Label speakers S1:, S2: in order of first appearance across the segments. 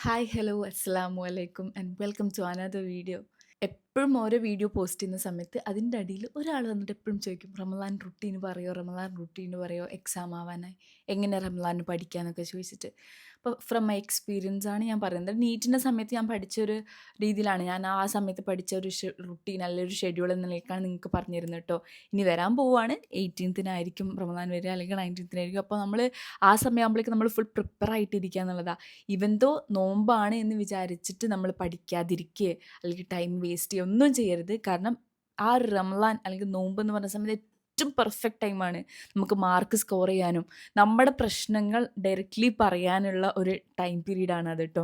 S1: Hi hello അസ്സലാമു അലൈക്കും and welcome to another video. എപ്പോഴും ഓരോ വീഡിയോ പോസ്റ്റ് ചെയ്യുന്ന സമയത്ത് അതിൻ്റെ അടിയിൽ ഒരാൾ വന്നിട്ട് എപ്പോഴും ചോദിക്കും, റമദാൻ റുട്ടീന് പറയോ, റമദാൻ റുട്ടീന് പറയോ, എക്സാം ആവാനായി എങ്ങനെ റമദാൻ പഠിക്കാനൊക്കെ ചോദിച്ചിട്ട്. അപ്പോൾ ഫ്രം മൈ എക്സ്പീരിയൻസ് ആണ് ഞാൻ പറയുന്നത്. നീറ്റിൻ്റെ സമയത്ത് ഞാൻ പഠിച്ചൊരു രീതിയിലാണ്, ഞാൻ ആ സമയത്ത് പഠിച്ച ഒരു റുട്ടീൻ നല്ലൊരു ഷെഡ്യൂൾ എന്ന നിലയ്ക്കാണ് നിങ്ങൾക്ക് പറഞ്ഞിരുന്നത് കേട്ടോ. ഇനി വരാൻ പോവുകയാണ്, 18-നായിരിക്കും റമദാൻ വരിക, അല്ലെങ്കിൽ 19-നായിരിക്കും. അപ്പോൾ നമ്മൾ ആ സമയമാകുമ്പോഴേക്കും നമ്മൾ ഫുൾ പ്രിപ്പയർ ആയിട്ടിരിക്കുക എന്നുള്ളതാണ്. ഇവൻ ദോ നോമ്പാണ് എന്ന് വിചാരിച്ചിട്ട് നമ്മൾ പഠിക്കാതിരിക്കുക അല്ലെങ്കിൽ ടൈം വേസ്റ്റ് ചെയ്യുക ഒന്നും ചെയ്യരുത്. കാരണം ആ ഒരു റമളാൻ അല്ലെങ്കിൽ നോമ്പ് എന്ന് പറഞ്ഞ സമയത്ത് ഏറ്റവും പെർഫെക്റ്റ് ടൈമാണ് നമുക്ക് മാർക്ക് സ്കോർ ചെയ്യാനും നമ്മുടെ പ്രശ്നങ്ങൾ ഡയറക്റ്റ്ലി പറയാനുള്ള ഒരു ടൈം പീരീഡാണ് അത് കേട്ടോ.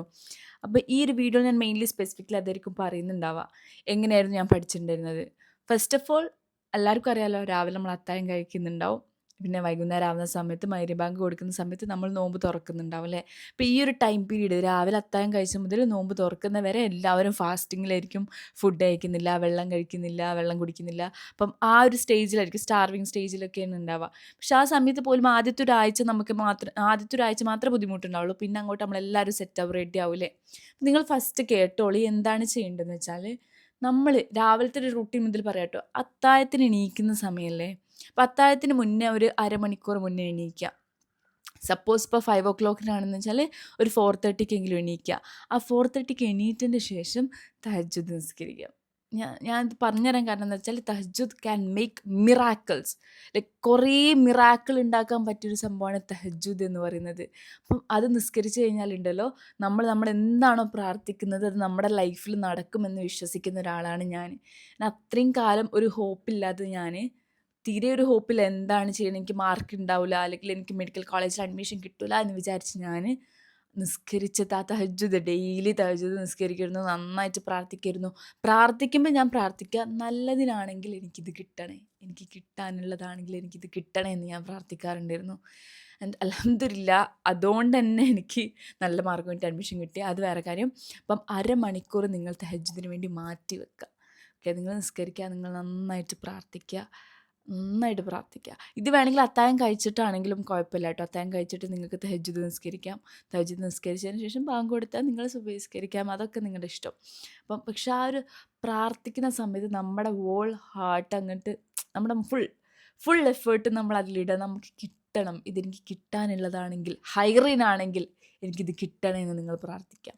S1: അപ്പോൾ ഈ ഒരു വീഡിയോ ഞാൻ മെയിൻലി സ്പെസിഫിക്കലി അതായിരിക്കും പറയുന്നുണ്ടാവുക, എങ്ങനെയായിരുന്നു ഞാൻ പഠിച്ചിട്ടുണ്ടായിരുന്നത്. ഫസ്റ്റ് ഓഫ് ഓൾ, എല്ലാവർക്കും അറിയാമല്ലോ, രാവിലെ നമ്മൾ അത്താഴം കഴിക്കുന്നുണ്ടാവും, പിന്നെ വൈകുന്നേരം ആവുന്ന സമയത്ത് മഗ്‌രിബ് ബാങ്ക് കൊടുക്കുന്ന സമയത്ത് നമ്മൾ നോമ്പ് തുറക്കുന്നുണ്ടാവും അല്ലേ. അപ്പോൾ ഈ ഒരു ടൈം പീരീഡ് രാവിലെ അത്താഴം കഴിച്ച മുതൽ നോമ്പ് തുറക്കുന്ന വരെ എല്ലാവരും ഫാസ്റ്റിങ്ങിലായിരിക്കും, ഫുഡ് കഴിക്കുന്നില്ല, വെള്ളം കഴിക്കുന്നില്ല, വെള്ളം കുടിക്കുന്നില്ല. അപ്പം ആ ഒരു സ്റ്റേജിലായിരിക്കും, സ്റ്റാർവിങ് സ്റ്റേജിലൊക്കെയാണ് ഉണ്ടാവുക. പക്ഷെ ആ സമയത്ത് പോലും ആദ്യത്തെ ഒരാഴ്ച മാത്രമേ ബുദ്ധിമുട്ടുണ്ടാവുള്ളൂ. പിന്നെ അങ്ങോട്ട് നമ്മളെല്ലാവരും സെറ്റാവും, റെഡി ആവൂലേ. നിങ്ങൾ ഫസ്റ്റ് കേട്ടോളി എന്താണ് ചെയ്യേണ്ടതെന്ന് വെച്ചാൽ, നമ്മൾ രാവിലത്തെ ഒരു റൂട്ടീൻ മുതൽ പറയാം കേട്ടോ. അത്താഴത്തിന് എണീക്കുന്ന സമയമല്ലേ, അപ്പം അത്താഴത്തിന് മുന്നേ ഒരു അരമണിക്കൂർ മുന്നേ എണീക്കുക. സപ്പോസ് ഇപ്പോൾ 5 o'clock വെച്ചാൽ ഒരു 4:30 എണീക്കുക. ആ 4:30 എണീറ്റതിൻ്റെ ശേഷം തഹജ്ജുദ് നിസ്കരിക്കുക. ഞാൻ ഇത് പറഞ്ഞുതരാൻ കാരണം എന്താ വെച്ചാൽ, തഹജ്ജുദ് ക്യാൻ മേക്ക് മിറാക്കിൾസ്. ലൈക്ക് കുറേ മിറാക്കിൾ ഉണ്ടാക്കാൻ പറ്റിയൊരു സംഭവമാണ് തഹജ്ജുദ് എന്ന് പറയുന്നത്. അപ്പം അത് നിസ്കരിച്ച് കഴിഞ്ഞാലുണ്ടല്ലോ, നമ്മൾ എന്താണോ പ്രാർത്ഥിക്കുന്നത് അത് നമ്മുടെ ലൈഫിൽ നടക്കുമെന്ന് വിശ്വസിക്കുന്ന ഒരാളാണ് ഞാൻ. അത്രയും കാലം ഒരു ഹോപ്പില്ലാതെ ഞാൻ, തീരെ ഒരു ഹോപ്പില്ല, എന്താണ് ചെയ്യണം, എനിക്ക് മാർക്ക് ഉണ്ടാവില്ല, അല്ലെങ്കിൽ എനിക്ക് മെഡിക്കൽ കോളേജിൽ അഡ്മിഷൻ കിട്ടില്ല എന്ന് വിചാരിച്ച് ഞാൻ നിസ്കരിച്ചത് ആ തഹജ്ജുദ്, ഡെയിലി തഹജ്ജുദ് നിസ്കരിക്കുമായിരുന്നു, നന്നായിട്ട് പ്രാർത്ഥിക്കുമായിരുന്നു. പ്രാർത്ഥിക്കുമ്പോൾ ഞാൻ പ്രാർത്ഥിക്കുക, നല്ലതിനാണെങ്കിൽ എനിക്കിത് കിട്ടണേ, എനിക്ക് കിട്ടാനുള്ളതാണെങ്കിൽ എനിക്കിത് കിട്ടണേ എന്ന് ഞാൻ പ്രാർത്ഥിക്കാറുണ്ടായിരുന്നു. ആൻഡ് അൽഹംദുലില്ലാ, അതുകൊണ്ട് തന്നെ എനിക്ക് നല്ല മാർക്ക് വേണ്ടി അഡ്മിഷൻ കിട്ടി. അത് വേറെ കാര്യം. അപ്പം അരമണിക്കൂർ നിങ്ങൾ തഹജ്ജുദിന് വേണ്ടി മാറ്റി വെക്കുക. ഓക്കെ, നിങ്ങൾ നിസ്കരിക്കുക, നിങ്ങൾ നന്നായിട്ട് പ്രാർത്ഥിക്കുക, നന്നായിട്ട് പ്രാർത്ഥിക്കുക. ഇത് വേണമെങ്കിൽ അത്താഴം കഴിച്ചിട്ടാണെങ്കിലും കുഴപ്പമില്ല കേട്ടോ. അത്താഴം കഴിച്ചിട്ട് നിങ്ങൾക്ക് തഹജ്ജുദ് നിസ്കരിക്കാം. തഹജ്ജുദ് നിസ്കരിച്ചതിന് ശേഷം ബാങ്ക് കൊടുത്താൽ നിങ്ങൾ സുബഹി നിസ്കരിക്കാം, അതൊക്കെ നിങ്ങളുടെ ഇഷ്ടം. അപ്പം പക്ഷെ ആ ഒരു പ്രാർത്ഥിക്കുന്ന സമയത്ത് നമ്മുടെ ഹോൾ ഹാർട്ട് അങ്ങോട്ട്, നമ്മുടെ ഫുൾ എഫേർട്ട് നമ്മൾ അതിലിടുക. നമുക്ക് കിട്ടണം, ഇതെനിക്ക് കിട്ടാനുള്ളതാണെങ്കിൽ, ഹൈറിനാണെങ്കിൽ എനിക്കിത് കിട്ടണേ എന്ന് നിങ്ങൾ പ്രാർത്ഥിക്കാം.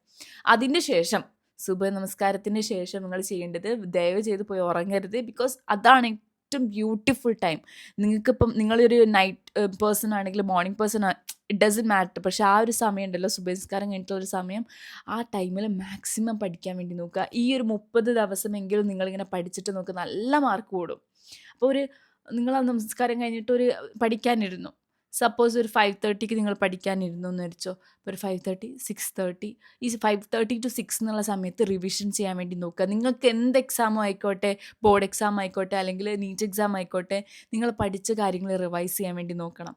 S1: അതിൻ്റെ ശേഷം സുബഹ് നമസ്കാരത്തിന് ശേഷം നിങ്ങൾ ചെയ്യേണ്ടത്, ദയവ് ചെയ്ത് പോയി ഉറങ്ങരുത്. ബിക്കോസ് അതാണ് ഏറ്റവും ബ്യൂട്ടിഫുൾ ടൈം. നിങ്ങൾക്കിപ്പം നിങ്ങളൊരു നൈറ്റ് പേഴ്സൺ ആണെങ്കിൽ, morning person, it doesn't matter. പക്ഷേ ആ ഒരു സമയം ഉണ്ടല്ലോ, സുബഹിസ്കാരം കഴിഞ്ഞിട്ടുള്ളൊരു സമയം, ആ ടൈമിൽ മാക്സിമം പഠിക്കാൻ വേണ്ടി നോക്കുക. ഈ ഒരു 30 ദിവസമെങ്കിലും നിങ്ങളിങ്ങനെ പഠിച്ചിട്ട് നോക്കുക, നല്ല മാർക്ക് കൂടും. അപ്പോൾ നിങ്ങൾ ആ നമസ്കാരം കഴിഞ്ഞിട്ട് പഠിക്കാനിരുന്നു. സപ്പോസ് ഒരു 5:30 നിങ്ങൾ പഠിക്കാനിരുന്നു എന്ന് വെച്ചോ. അപ്പോൾ ഒരു 5:30, 6:30, ഈ 5:30 to 6 എന്നുള്ള സമയത്ത് റിവിഷൻ ചെയ്യാൻ വേണ്ടി നോക്കുക. നിങ്ങൾക്ക് എന്ത് എക്സാമോ ആയിക്കോട്ടെ, ബോർഡ് എക്സാം ആയിക്കോട്ടെ, അല്ലെങ്കിൽ നീറ്റ് എക്സാം ആയിക്കോട്ടെ, നിങ്ങൾ പഠിച്ച കാര്യങ്ങൾ റിവൈസ് ചെയ്യാൻ വേണ്ടി നോക്കണം.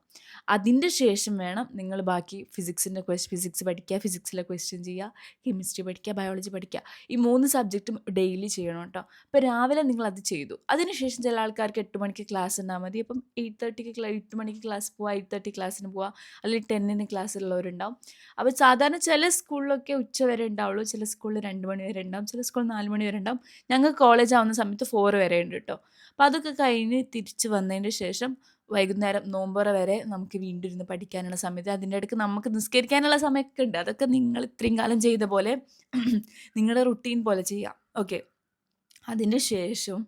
S1: അതിൻ്റെ ശേഷം വേണം നിങ്ങൾ ബാക്കി ഫിസിക്സ് പഠിക്കുക, ഫിസിക്സിലെ ക്വസ്റ്റ്യൻ ചെയ്യുക, കെമിസ്ട്രി പഠിക്കുക, ബയോളജി പഠിക്കുക. ഈ 3 സബ്ജക്റ്റും ഡെയിലി ചെയ്യണം കേട്ടോ. അപ്പോൾ രാവിലെ നിങ്ങൾ അത് ചെയ്തു. അതിനുശേഷം ചില ആൾക്കാർക്ക് 8 മണിക്ക് ക്ലാസ് ഉണ്ടാൽ മതി. അപ്പം 8 മണിക്ക് ക്ലാസ് പോവുക, 8:30 ക്ലാസ്സിന് പോവുക, അല്ലെങ്കിൽ 10-ന് ക്ലാസ് ഉള്ളവരുണ്ടാവും. അപ്പോൾ സാധാരണ ചില സ്കൂളിലൊക്കെ ഉച്ച വരെ ഉണ്ടാവുള്ളൂ, ചില സ്കൂളിൽ 2 മണി വരെ ഉണ്ടാവും, ചില സ്കൂളിൽ 4 മണി വരെ ഉണ്ടാവും. ഞങ്ങൾക്ക് കോളേജ് ആവുന്ന സമയത്ത് 4 വരെ ഉണ്ട് കേട്ടോ. അപ്പോൾ അതൊക്കെ കഴിഞ്ഞ് തിരിച്ച് വന്നതിന് ശേഷം വൈകുന്നേരം നോമ്പറ വരെ നമുക്ക് വീണ്ടും ഇരുന്ന് പഠിക്കാനുള്ള സമയത്ത്, അതിൻ്റെ ഇടയ്ക്ക് നമുക്ക് നിസ്കരിക്കാനുള്ള സമയമൊക്കെ ഉണ്ട്. അതൊക്കെ നിങ്ങൾ ഇത്രയും കാലം ചെയ്ത പോലെ നിങ്ങളുടെ റുട്ടീൻ പോലെ ചെയ്യാം. ഓക്കെ, അതിന് ശേഷം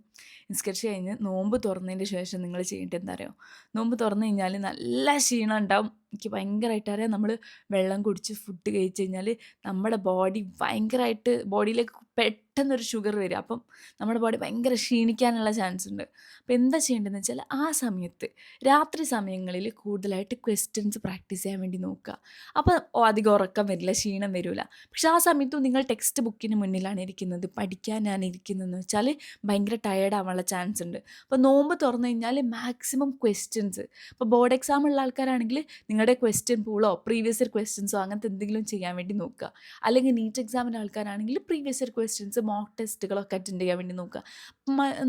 S1: നിസ്കരിച്ച് കഴിഞ്ഞ് നോമ്പ് തുറന്നതിൻ്റെ ശേഷം നിങ്ങൾ ചെയ്യേണ്ടത് എന്താ അറിയോ? നോമ്പ് തുറന്നു കഴിഞ്ഞാൽ നല്ല ക്ഷീണം ഉണ്ടാവും. എനിക്ക് ഭയങ്കരമായിട്ട് അറിയാം. നമ്മൾ വെള്ളം കുടിച്ച് ഫുഡ് കഴിച്ച് കഴിഞ്ഞാൽ നമ്മുടെ ബോഡി ഭയങ്കരമായിട്ട്, ബോഡിയിലേക്ക് പെട്ടെന്നൊരു ഷുഗർ വരിക. അപ്പം നമ്മുടെ ബോഡി ഭയങ്കര ക്ഷീണിക്കാനുള്ള ചാൻസ് ഉണ്ട്. അപ്പോൾ എന്താ ചെയ്യേണ്ടതെന്ന് വെച്ചാൽ, ആ സമയത്ത് രാത്രി സമയങ്ങളിൽ കൂടുതലായിട്ട് ക്വസ്റ്റ്യൻസ് പ്രാക്ടീസ് ചെയ്യാൻ വേണ്ടി നോക്കുക. അപ്പോൾ അധികം ഉറക്കം വരില്ല, ക്ഷീണം വരില്ല. പക്ഷെ ആ സമയത്തും നിങ്ങൾ ടെക്സ്റ്റ് ബുക്കിന് മുന്നിലാണ് ഇരിക്കുന്നത്, പഠിക്കാനാണ് ഇരിക്കുന്നതെന്ന് വെച്ചാൽ ഭയങ്കര ടയേർഡ് ആവാനുള്ള ചാൻസ് ഉണ്ട്. അപ്പോൾ നോമ്പ് തുറന്നു കഴിഞ്ഞാൽ മാക്സിമം ക്വസ്റ്റ്യൻസ്, ഇപ്പോൾ ബോർഡ് എക്സാം ഉള്ള ആൾക്കാരാണെങ്കിൽ നിങ്ങളുടെ ക്വസ്റ്റ്യൻ പൂളോ പ്രീവിയസ് ഇയർ ക്വസ്റ്റ്യൻസോ അങ്ങനത്തെ എന്തെങ്കിലും ചെയ്യാൻ വേണ്ടി നോക്കുക. അല്ലെങ്കിൽ നീറ്റ് എക്സാമിൻ്റെ ആൾക്കാരാണെങ്കിൽ പ്രീവിയസ് ഇയർ ക്വസ്റ്റ്യൻസ്, മോക്ക് ടെസ്റ്റുകളൊക്കെ അറ്റൻഡ് ചെയ്യാൻ വേണ്ടി നോക്കുക.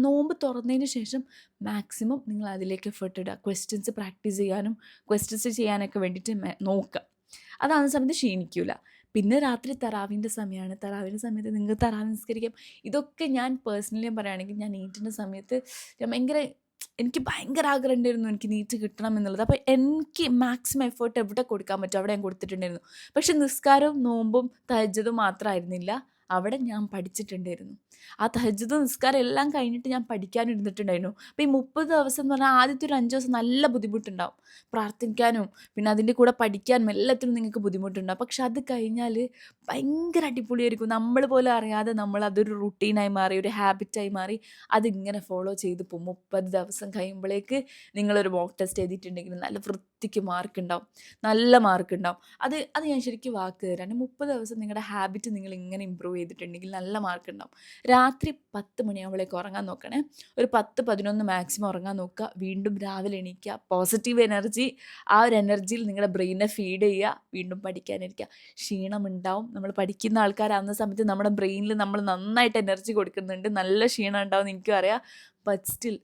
S1: നോമ്പ് തുറന്നതിന് ശേഷം മാക്സിമം നിങ്ങൾ അതിലേക്ക് എഫേർട്ട് ഇടുക, ക്വസ്റ്റ്യൻസ് പ്രാക്ടീസ് ചെയ്യാനും ക്വസ്റ്റ്യൻസ് ചെയ്യാനൊക്കെ വേണ്ടിയിട്ട് നോക്കുക. അതാണ് സമയത്ത് ക്ഷീണിക്കില്ല. പിന്നെ രാത്രി തറാവിൻ്റെ സമയമാണ്. തറാവിൻ്റെ സമയത്ത് നിങ്ങൾക്ക് തറാവി നിസ്കരിക്കാം. ഇതൊക്കെ ഞാൻ പേഴ്സണലി പറയുകയാണെങ്കിൽ ഞാൻ നീറ്റിൻ്റെ സമയത്ത് ഞാൻ എനിക്ക് ഭയങ്കര ആഗ്രഹം ഉണ്ടായിരുന്നു എനിക്ക് നീറ്റ് കിട്ടണം എന്നുള്ളത്. അപ്പോൾ എനിക്ക് മാക്സിമം എഫേർട്ട് എവിടെ കൊടുക്കാൻ പറ്റും അവിടെ ഞാൻ കൊടുത്തിട്ടുണ്ടായിരുന്നു. പക്ഷെ നിസ്കാരവും നോമ്പും തഹജ്ജുദും മാത്രമായിരുന്നില്ല, അവിടെ ഞാൻ പഠിച്ചിട്ടുണ്ടായിരുന്നു. ആ തഹജ്ജുദും നിസ്കാരം എല്ലാം കഴിഞ്ഞിട്ട് ഞാൻ പഠിക്കാനിരുന്നിട്ടുണ്ടായിരുന്നു. അപ്പോൾ ഈ 30 ദിവസം എന്ന് പറഞ്ഞാൽ ആദ്യത്തെ ഒരു 5 ദിവസം നല്ല ബുദ്ധിമുട്ടുണ്ടാവും. പ്രാർത്ഥിക്കാനും പിന്നെ അതിൻ്റെ കൂടെ പഠിക്കാനും എല്ലാത്തിനും നിങ്ങൾക്ക് ബുദ്ധിമുട്ടുണ്ടാവും. പക്ഷെ അത് കഴിഞ്ഞാൽ ഭയങ്കര അടിപൊളിയായിരിക്കും. നമ്മൾ പോലും അറിയാതെ അതൊരു റുട്ടീനായി മാറി, ഒരു ഹാബിറ്റായി മാറി. അതിങ്ങനെ ഫോളോ ചെയ്ത് പോകും. 30 ദിവസം കഴിയുമ്പോഴേക്ക് നിങ്ങളൊരു മോക്ക് ടെസ്റ്റ് എഴുതിയിട്ടുണ്ടെങ്കിൽ നല്ല വൃത്തിക്ക് മാർക്കുണ്ടാവും, നല്ല മാർക്കുണ്ടാവും. അത് അത് ഞാൻ ശരിക്കും വാക്ക് തരാം. 30 ദിവസം നിങ്ങളുടെ ഹാബിറ്റ് നിങ്ങൾ ഇങ്ങനെ ഇമ്പ്രൂവ് ചെയ്തിട്ടുണ്ടെങ്കിൽ നല്ല മാർക്കുണ്ടാവും. രാത്രി 10 മണിയാകുമ്പോഴേക്ക് ഉറങ്ങാൻ നോക്കണേ. ഒരു 10-11 മാക്സിമം ഉറങ്ങാൻ നോക്കുക. വീണ്ടും രാവിലെ എണീക്കുക. പോസിറ്റീവ് എനർജി, ആ ഒരു എനർജിയിൽ നിങ്ങളുടെ ബ്രെയിനെ ഫീഡ് ചെയ്യുക. വീണ്ടും പഠിക്കാനിരിക്കുക. ക്ഷീണമുണ്ടാവും. നമ്മൾ പഠിക്കുന്ന ആൾക്കാരാകുന്ന സമയത്ത് നമ്മുടെ ബ്രെയിനിൽ നമ്മൾ നന്നായിട്ട് എനർജി കൊടുക്കുന്നുണ്ട്. നല്ല ക്ഷീണം ഉണ്ടാവും എന്ന് എനിക്കും അറിയാം. ബട്ട് സ്റ്റിൽ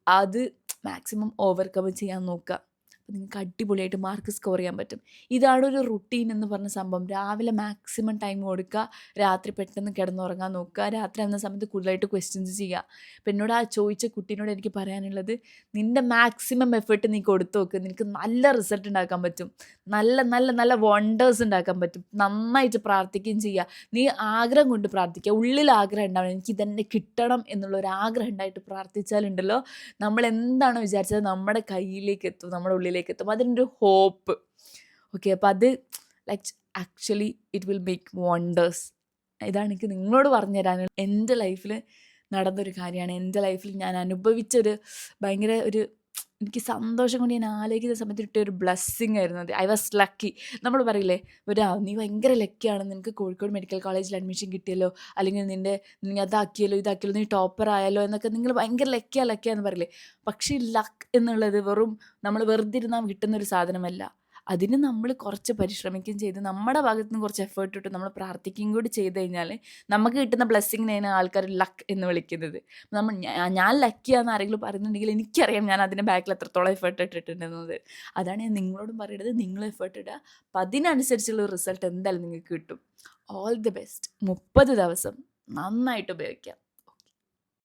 S1: അത് മാക്സിമം ഓവർകം ചെയ്യാൻ നോക്കുക. അപ്പോൾ നിങ്ങൾക്ക് അടിപൊളിയായിട്ട് മാർക്ക് സ്കോർ ചെയ്യാൻ പറ്റും. ഇതാണ് ഒരു റുട്ടീൻ എന്ന് പറഞ്ഞ സംഭവം. രാവിലെ മാക്സിമം ടൈം കൊടുക്കുക, രാത്രി പെട്ടെന്ന് കിടന്നുറങ്ങാൻ നോക്കുക, രാത്രി ആകുന്ന സമയത്ത് കൂടുതലായിട്ട് ക്വസ്റ്റ്യൻസ് ചെയ്യുക. അപ്പോൾ എന്നോട് ആ ചോദിച്ച കുട്ടീനോട് എനിക്ക് പറയാനുള്ളത്, നിൻ്റെ മാക്സിമം എഫേർട്ട് നീ കൊടുത്തു നോക്ക്, നിനക്ക് നല്ല റിസൾട്ട് ഉണ്ടാക്കാൻ പറ്റും, നല്ല നല്ല നല്ല വണ്ടേഴ്സ് ഉണ്ടാക്കാൻ പറ്റും. നന്നായിട്ട് പ്രാർത്ഥിക്കുകയും ചെയ്യുക. നീ ആഗ്രഹം കൊണ്ട് പ്രാർത്ഥിക്കുക. ഉള്ളിൽ ആഗ്രഹം ഉണ്ടാവണം, എനിക്ക് ഇതന്നെ കിട്ടണം എന്നുള്ളൊരു ആഗ്രഹം ഉണ്ടായിട്ട് പ്രാർത്ഥിച്ചാലുണ്ടല്ലോ, നമ്മൾ എന്താണോ വിചാരിച്ചത് നമ്മുടെ കയ്യിലേക്ക് എത്തും, നമ്മുടെ ഉള്ളിലേക്ക് എത്തും. അതിൻ്റെ ഒരു ഹോപ്പ്. ഓക്കെ, അപ്പോൾ അത് like actually it will make wonders. ഇതാണ് എനിക്ക് നിങ്ങളോട് പറഞ്ഞു തരാനുള്ള എൻ്റെ ലൈഫിൽ നടന്നൊരു കാര്യമാണ്. എൻ്റെ ലൈഫിൽ ഞാൻ അനുഭവിച്ചൊരു ഭയങ്കര എനിക്ക് സന്തോഷം കൊണ്ട് ഞാൻ ആലോചിക്കുന്ന സമയത്ത് കിട്ടിയ ഒരു ബ്ലെസ്സിങ് ആയിരുന്നു അത്. I was lucky. നമ്മൾ പറയില്ലേ, നീ ഭയങ്കര ലക്കിയാണ്, നിനക്ക് കോഴിക്കോട് മെഡിക്കൽ കോളേജിൽ അഡ്മിഷൻ കിട്ടിയല്ലോ, അല്ലെങ്കിൽ നീ അതാക്കിയല്ലോ ഇതാക്കിയല്ലോ, നീ ടോപ്പർ ആയല്ലോ എന്നൊക്കെ നിങ്ങൾ ഭയങ്കര ലക്കിയാന്ന് പറയില്ലേ. പക്ഷേ ലക്ക് എന്നുള്ളത് നമ്മൾ വെറുതെ ഇരുന്നാൽ കിട്ടുന്നൊരു സാധനമല്ല. അതിന് നമ്മൾ കുറച്ച് പരിശ്രമിക്കുകയും ചെയ്ത് നമ്മുടെ ഭാഗത്ത് നിന്ന് കുറച്ച് എഫേർട്ട് ഇട്ട് നമ്മൾ പ്രാർത്ഥിക്കുകയും കൂടി ചെയ്ത് കഴിഞ്ഞാൽ നമുക്ക് കിട്ടുന്ന ബ്ലെസ്സിങ്ങിനെയാണ് ആൾക്കാർ ലക്ക് എന്ന് വിളിക്കുന്നത്. ഞാൻ ലക്കിയാന്ന് ആരെങ്കിലും പറയുന്നുണ്ടെങ്കിൽ എനിക്കറിയാം ഞാൻ അതിൻ്റെ ബാക്കിൽ എത്രത്തോളം എഫേർട്ട് ഇട്ടിട്ടുണ്ടെന്നത്. അതാണ് ഞാൻ നിങ്ങളോടും പറയുന്നത്. നിങ്ങൾ എഫേർട്ട് ഇടുക, അപ്പം അതിനനുസരിച്ചുള്ള റിസൾട്ട് എന്തായാലും നിങ്ങൾക്ക് കിട്ടും. All the best. 30 ദിവസം നന്നായിട്ട് ഉപയോഗിക്കാം.